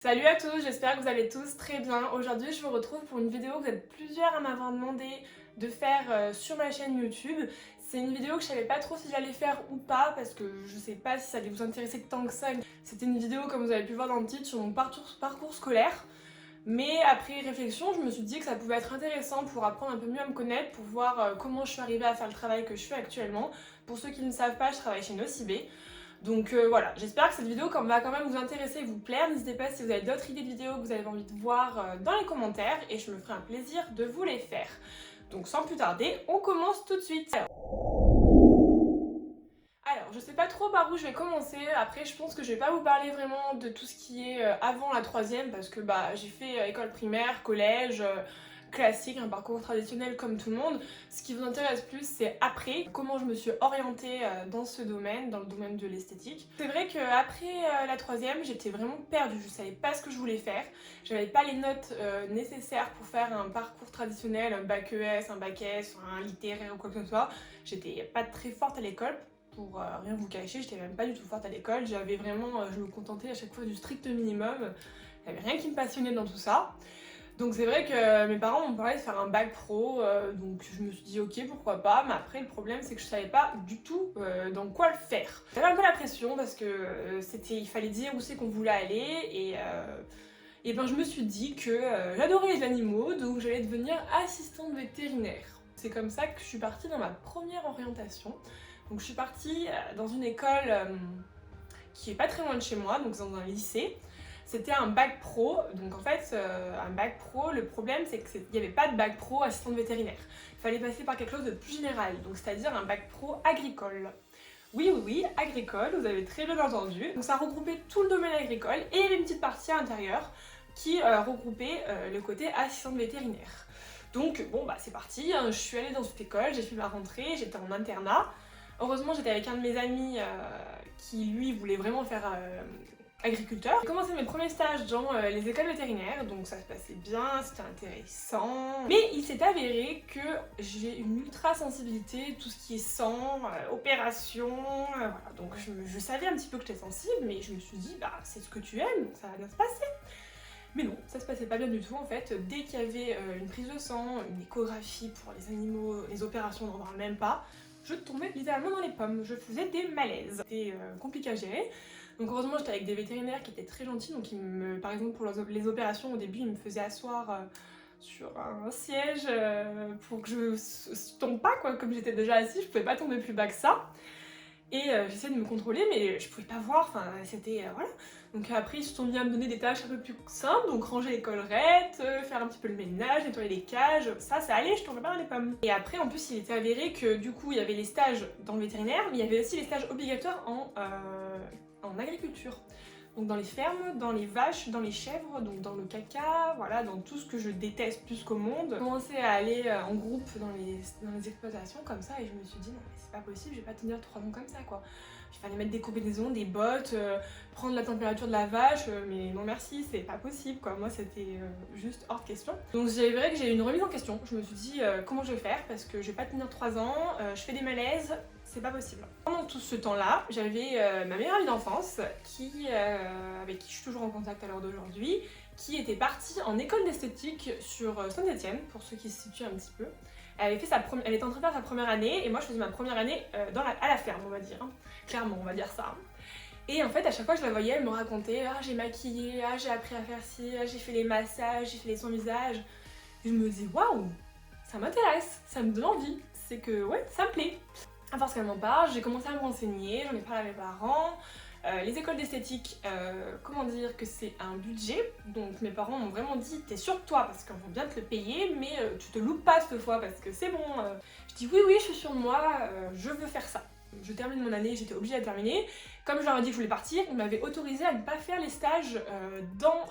Salut à tous, j'espère que vous allez tous très bien. Aujourd'hui je vous retrouve pour une vidéo que vous êtes plusieurs à m'avoir demandé de faire sur ma chaîne YouTube. C'est une vidéo que je savais pas trop si j'allais faire ou pas parce que je sais pas si ça allait vous intéresser tant que ça. C'était une vidéo, comme vous avez pu voir dans le titre, sur mon parcours scolaire. Mais après réflexion, je me suis dit que ça pouvait être intéressant pour apprendre un peu mieux à me connaître, pour voir comment je suis arrivée à faire le travail que je fais actuellement. Pour ceux qui ne savent pas, je travaille chez Nocibé. Donc voilà, j'espère que cette vidéo va quand même vous intéresser et vous plaire. N'hésitez pas si vous avez d'autres idées de vidéos que vous avez envie de voir dans les commentaires et je me ferai un plaisir de vous les faire. Donc sans plus tarder, on commence tout de suite. Alors, je sais pas trop par où je vais commencer. Après, je pense que je vais pas vous parler vraiment de tout ce qui est avant la troisième parce que j'ai fait école primaire, collège, classique, un parcours traditionnel comme tout le monde. Ce qui vous intéresse plus, c'est après, comment je me suis orientée dans ce domaine, dans le domaine de l'esthétique. C'est vrai qu'après la troisième, j'étais vraiment perdue. Je savais pas ce que je voulais faire. J'avais pas les notes nécessaires pour faire un parcours traditionnel, un bac ES, un bac S, un littéraire ou quoi que ce soit. J'étais pas très forte à l'école. Pour rien vous cacher, j'étais même pas du tout forte à l'école, j'avais vraiment, je me contentais à chaque fois du strict minimum, il n'y avait rien qui me passionnait dans tout ça. Donc c'est vrai que mes parents m'ont parlé de faire un bac pro, donc je me suis dit ok pourquoi pas, mais après le problème c'est que je savais pas du tout dans quoi le faire. J'avais un peu la pression parce que il fallait dire où c'est qu'on voulait aller et ben je me suis dit que j'adorais les animaux, donc j'allais devenir assistante vétérinaire. C'est comme ça que je suis partie dans ma première orientation. Donc je suis partie dans une école qui est pas très loin de chez moi, donc dans un lycée. C'était un bac pro, donc en fait un bac pro, le problème c'est qu'il n'y avait pas de bac pro assistante vétérinaire. Il fallait passer par quelque chose de plus général, donc c'est-à-dire un bac pro agricole. Oui, oui, oui, agricole, vous avez très bien entendu. Donc ça regroupait tout le domaine agricole et il y avait une petite partie à l'intérieur qui regroupait le côté assistante vétérinaire. Donc bon c'est parti, hein, je suis allée dans cette école, j'ai fait ma rentrée, j'étais en internat. Heureusement, j'étais avec un de mes amis qui, lui, voulait vraiment faire agriculteur. J'ai commencé mes premiers stages dans les écoles vétérinaires, donc ça se passait bien, c'était intéressant. Mais il s'est avéré que j'ai une ultra sensibilité, tout ce qui est sang, opération, voilà. Donc je savais un petit peu que j'étais sensible, mais je me suis dit, c'est ce que tu aimes, donc ça va bien se passer. Mais non, ça se passait pas bien du tout en fait. Dès qu'il y avait une prise de sang, une échographie pour les animaux, les opérations, on n'en parle même pas, je tombais littéralement dans les pommes, je faisais des malaises. C'était compliqué à gérer. Donc heureusement j'étais avec des vétérinaires qui étaient très gentils, donc par exemple pour les opérations au début ils me faisaient asseoir sur un siège pour que je tombe pas quoi, comme j'étais déjà assise, je pouvais pas tomber plus bas que ça. Et j'essayais de me contrôler mais je pouvais pas voir, enfin c'était voilà. Donc après ils se sont mis à me donner des tâches un peu plus simples, donc ranger les collerettes, faire un petit peu le ménage, nettoyer les cages, ça allait, je tombais pas dans les pommes. Et après en plus il était avéré que du coup il y avait les stages dans le vétérinaire, mais il y avait aussi les stages obligatoires en agriculture. Donc dans les fermes, dans les vaches, dans les chèvres, donc dans le caca, voilà, dans tout ce que je déteste plus qu'au monde. J'ai commencé à aller en groupe dans les exploitations comme ça et je me suis dit non mais c'est pas possible, je vais pas tenir 3 ans comme ça quoi. Il fallait mettre des combinaisons, des bottes, prendre la température de la vache, mais non merci, c'est pas possible quoi, moi c'était juste hors de question. Donc c'est vrai que j'ai eu une remise en question, je me suis dit comment je vais faire parce que je vais pas tenir 3 ans, je fais des malaises, c'est pas possible. Pendant tout ce temps-là, j'avais ma meilleure amie d'enfance avec qui je suis toujours en contact à l'heure d'aujourd'hui, qui était partie en école d'esthétique sur Saint-Etienne, pour ceux qui se situent un petit peu. Elle était en train de faire sa première année et moi je faisais ma première année à la ferme on va dire, hein. Clairement on va dire ça. Et en fait à chaque fois que je la voyais elle me racontait ah j'ai maquillé, ah j'ai appris à faire ci, ah j'ai fait les massages, j'ai fait les soins visage. Et je me dis waouh, ça m'intéresse, ça me donne envie, c'est que ouais ça me plaît. À force qu'elle m'en parle, j'ai commencé à me renseigner, j'en ai parlé à mes parents. Les écoles d'esthétique, comment dire que c'est un budget, donc mes parents m'ont vraiment dit t'es sûr de toi parce qu'on va bien te le payer mais tu te loupes pas cette fois parce que c'est bon. Je dis oui je suis sûre de moi, je veux faire ça. Je termine mon année, j'étais obligée de terminer. Comme je leur ai dit que je voulais partir, ils m'avaient autorisé à ne pas faire les stages dans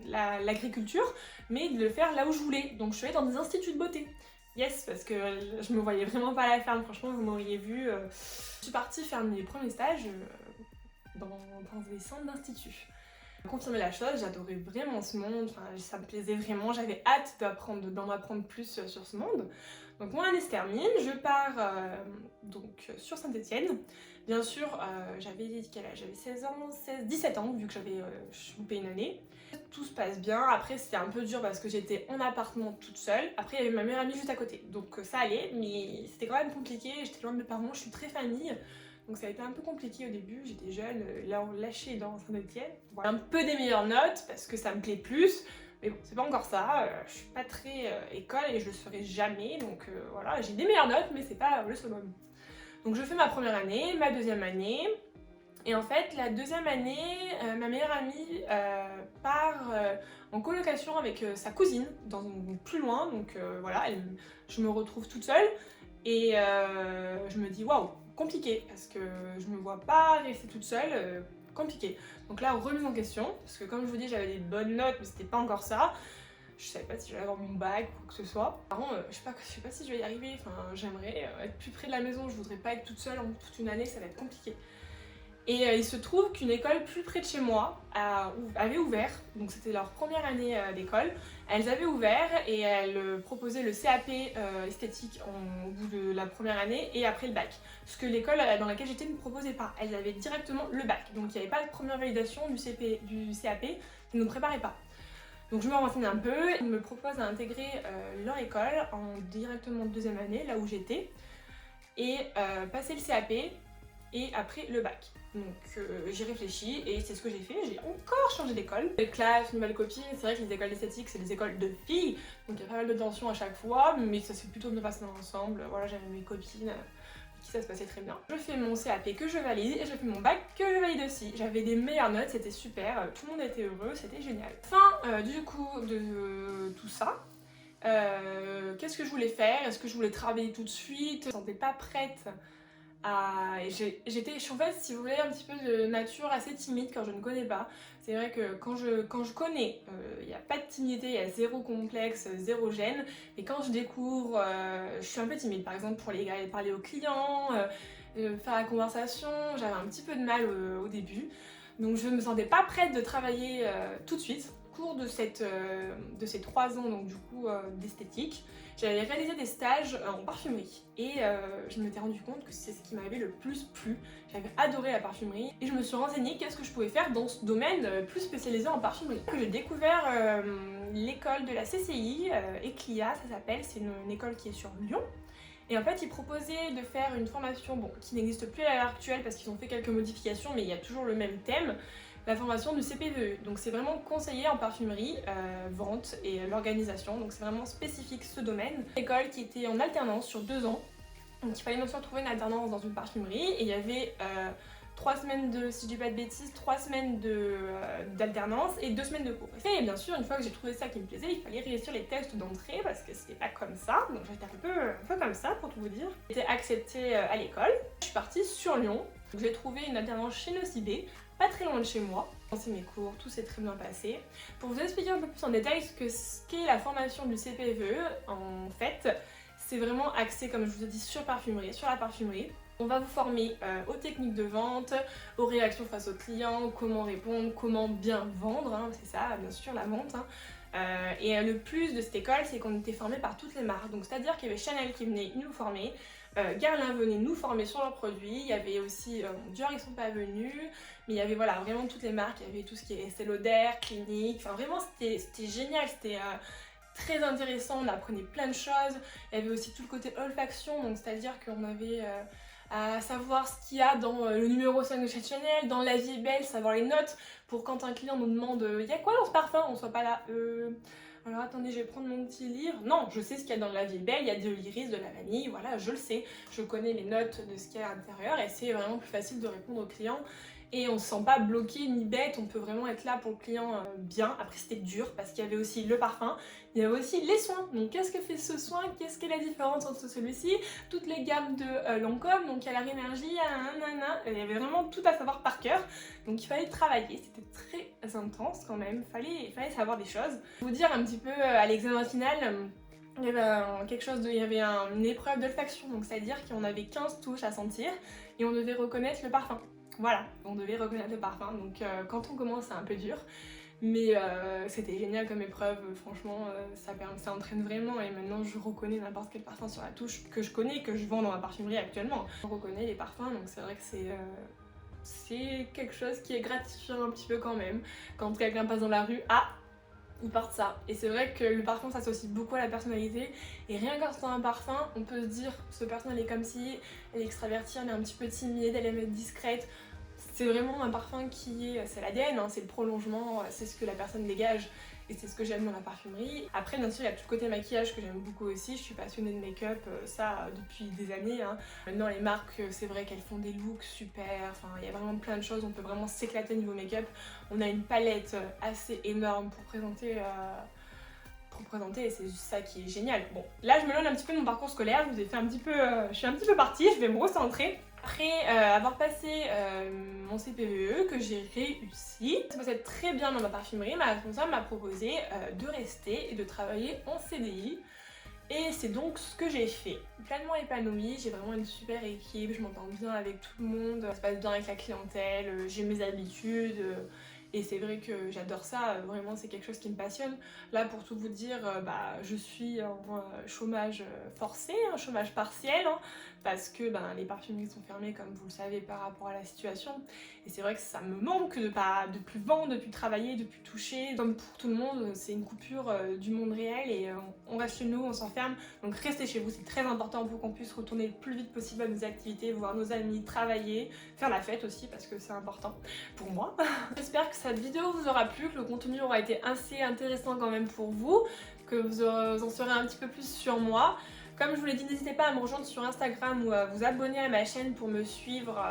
l'agriculture mais de le faire là où je voulais. Donc je suis allée dans des instituts de beauté. Yes, parce que je me voyais vraiment pas à la ferme, franchement vous m'auriez vu. Je suis partie faire mes premiers stages dans des centres d'institut. Confirmer la chose, j'adorais vraiment ce monde, enfin, ça me plaisait vraiment, j'avais hâte d'en apprendre plus sur ce monde. Donc mon année se termine, je pars donc sur Saint-Étienne. Bien sûr, j'avais quel âge? J'avais 16 ans, 17 ans, vu que j'avais loupé une année. Tout se passe bien, après c'était un peu dur parce que j'étais en appartement toute seule. Après il y avait ma meilleure amie juste à côté, donc ça allait, mais c'était quand même compliqué, j'étais loin de mes parents, je suis très famille. Donc ça a été un peu compliqué au début, j'étais jeune, là on lâchait dans Saint-Étienne. Voilà, un peu des meilleures notes parce que ça me plaît plus, mais bon, c'est pas encore ça, je suis pas très école et je le serai jamais, donc voilà, j'ai des meilleures notes, mais c'est pas le summum. Donc je fais ma première année, ma deuxième année, et en fait la deuxième année, ma meilleure amie part en colocation avec sa cousine, plus loin, donc voilà, je me retrouve toute seule, et je me dis waouh, compliqué, parce que je me vois pas rester toute seule, compliqué. Donc là, remise en question, parce que comme je vous dis, j'avais des bonnes notes, mais c'était pas encore ça. Je savais pas si j'allais avoir mon bac ou quoi que ce soit. Par contre, je sais pas si je vais y arriver, enfin, j'aimerais être plus près de la maison, je voudrais pas être toute seule en toute une année, ça va être compliqué. Et il se trouve qu'une école plus près de chez moi avait ouvert, donc c'était leur première année d'école. Elles avaient ouvert et elles proposaient le CAP esthétique au bout de la première année et après le bac. Ce que l'école dans laquelle j'étais ne proposait pas. Elles avaient directement le bac, donc il n'y avait pas de première validation du CAP, ils ne nous préparaient pas. Donc je me renseigne un peu, ils me proposent d'intégrer leur école en directement deuxième année, là où j'étais, et passer le CAP et après le bac. Donc j'ai réfléchi et c'est ce que j'ai fait, j'ai encore changé d'école. Nouvelle classe, nouvelle copine, c'est vrai que les écoles d'esthétique c'est des écoles de filles, donc il y a pas mal de tensions à chaque fois, mais ça s'est plutôt bien passé dans l'ensemble. Voilà, j'avais mes copines avec qui ça se passait très bien. Je fais mon CAP que je valide et je fais mon bac que je valide aussi. J'avais des meilleures notes, c'était super, tout le monde était heureux, c'était génial. Fin du coup de tout ça. Qu'est-ce que je voulais faire? Est-ce que je voulais travailler tout de suite? Je me sentais pas prête je suis en fait, si vous voulez, un petit peu de nature assez timide quand je ne connais pas. C'est vrai que quand je connais, il n'y a pas de timidité, il y a zéro complexe, zéro gêne. Et quand je découvre, je suis un peu timide. Par exemple, pour aller parler aux clients, faire la conversation, j'avais un petit peu de mal au début. Donc je me sentais pas prête de travailler tout de suite. Au cours de ces 3 ans donc du coup d'esthétique, j'avais réalisé des stages en parfumerie et je m'étais rendu compte que c'est ce qui m'avait le plus plu. J'avais adoré la parfumerie et je me suis renseignée qu'est-ce que je pouvais faire dans ce domaine plus spécialisé en parfumerie. J'ai découvert l'école de la CCI, ECLIA ça s'appelle, c'est une école qui est sur Lyon. Et en fait, ils proposaient de faire une formation qui n'existe plus à l'heure actuelle parce qu'ils ont fait quelques modifications, mais il y a toujours le même thème, la formation du CPVE. Donc c'est vraiment conseiller en parfumerie, vente et l'organisation, donc c'est vraiment spécifique ce domaine. Une école qui était en alternance sur 2 ans, donc il fallait bien sûr trouver une alternance dans une parfumerie, et il y avait 3 semaines de, si je dis pas de bêtises, 3 semaines d'alternance et 2 semaines de cours. Et bien sûr, une fois que j'ai trouvé ça qui me plaisait, il fallait réussir les tests d'entrée parce que c'était pas comme ça. Donc j'étais un peu comme ça pour tout vous dire. J'étais acceptée à l'école. Je suis partie sur Lyon. J'ai trouvé une alternance chez Nocibé, pas très loin de chez moi. J'ai commencé mes cours, tout s'est très bien passé. Pour vous expliquer un peu plus en détail ce qu'est la formation du CPVE, en fait, c'est vraiment axé, comme je vous ai dit, sur la parfumerie. On va vous former aux techniques de vente, aux réactions face aux clients, comment répondre, comment bien vendre, hein, c'est ça, bien sûr, la vente. Hein. Et le plus de cette école, c'est qu'on était formés par toutes les marques. Donc c'est-à-dire qu'il y avait Chanel qui venait nous former, Guerlain venait nous former sur leurs produits, il y avait aussi Dior, ils sont pas venus, mais il y avait voilà, vraiment toutes les marques, il y avait tout ce qui est Estée Lauder, Clinique, enfin vraiment c'était génial, c'était très intéressant, on apprenait plein de choses. Il y avait aussi tout le côté olfaction, donc c'est-à-dire qu'on avait à savoir ce qu'il y a dans le numéro 5 de chez Chanel, dans La Vie est Belle, savoir les notes, pour quand un client nous demande il y a quoi dans ce parfum, on soit pas là alors attendez, je vais prendre mon petit livre. Non, je sais ce qu'il y a dans La Vie est Belle, il y a de l'iris, de la vanille, voilà, je le sais. Je connais les notes de ce qu'il y a à l'intérieur et c'est vraiment plus facile de répondre aux clients. Et on se sent pas bloqué ni bête, on peut vraiment être là pour le client bien. Après c'était dur parce qu'il y avait aussi le parfum, il y avait aussi les soins. Donc qu'est-ce que fait ce soin? Qu'est-ce qu'est la différence entre celui-ci? Toutes les gammes de Lancôme, donc il y a la Rénergie, il y a nanana, il y avait vraiment tout à savoir par cœur. Donc il fallait travailler, c'était très intense quand même, il fallait savoir des choses. Pour vous dire un petit peu à l'examen final, il y avait une épreuve d'olfaction, donc c'est-à-dire qu'on avait 15 touches à sentir et on devait reconnaître le parfum. voilà, on devait reconnaître le parfum, donc quand on commence c'est un peu dur. Mais c'était génial comme épreuve, franchement ça entraîne vraiment et maintenant je reconnais n'importe quel parfum sur la touche que je connais, que je vends dans ma parfumerie actuellement. Je reconnais les parfums donc c'est vrai que c'est quelque chose qui est gratifiant un petit peu quand même. Quand quelqu'un passe dans la rue, ah, il porte ça. Et c'est vrai que le parfum s'associe beaucoup à la personnalité et rien qu'en sentant un parfum, on peut se dire ce personnage elle est comme si, elle est extravertie, elle est un petit peu timide, elle aime être discrète. C'est vraiment un parfum c'est l'ADN, hein, c'est le prolongement, c'est ce que la personne dégage et c'est ce que j'aime dans la parfumerie. Après bien sûr il y a tout le côté maquillage que j'aime beaucoup aussi, je suis passionnée de make-up, ça depuis des années. Hein. Maintenant les marques c'est vrai qu'elles font des looks super, enfin il y a vraiment plein de choses, on peut vraiment s'éclater niveau make-up. On a une palette assez énorme pour présenter et c'est juste ça qui est génial. Bon, là je me donne un petit peu de mon parcours scolaire, je vous ai fait un petit peu, je suis un petit peu partie, je vais me recentrer. Après avoir passé mon CPVE que j'ai réussi, ça passait très bien dans ma parfumerie, ma responsable m'a proposé de rester et de travailler en CDI. Et c'est donc ce que j'ai fait. Pleinement épanouie, j'ai vraiment une super équipe, je m'entends bien avec tout le monde, ça se passe bien avec la clientèle, j'ai mes habitudes. Et c'est vrai que j'adore ça, vraiment c'est quelque chose qui me passionne. Là pour tout vous dire, je suis en chômage forcé, un chômage partiel, hein, parce que les parfumeries sont fermées comme vous le savez par rapport à la situation. Et c'est vrai que ça me manque de plus vendre, de plus travailler, de plus toucher. Comme pour tout le monde, c'est une coupure du monde réel et on reste chez nous, on s'enferme. Donc restez chez vous, c'est très important pour qu'on puisse retourner le plus vite possible à nos activités, voir nos amis, travailler, faire la fête aussi parce que c'est important pour moi. J'espère que cette vidéo vous aura plu, que le contenu aura été assez intéressant quand même pour vous, que vous en saurez un petit peu plus sur moi. Comme je vous l'ai dit, n'hésitez pas à me rejoindre sur Instagram ou à vous abonner à ma chaîne pour me suivre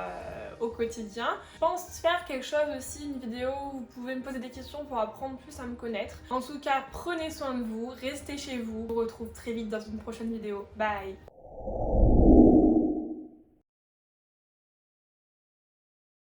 au quotidien. Je pense faire quelque chose aussi, une vidéo où vous pouvez me poser des questions pour apprendre plus à me connaître. En tout cas, prenez soin de vous, restez chez vous. Je vous retrouve très vite dans une prochaine vidéo. Bye!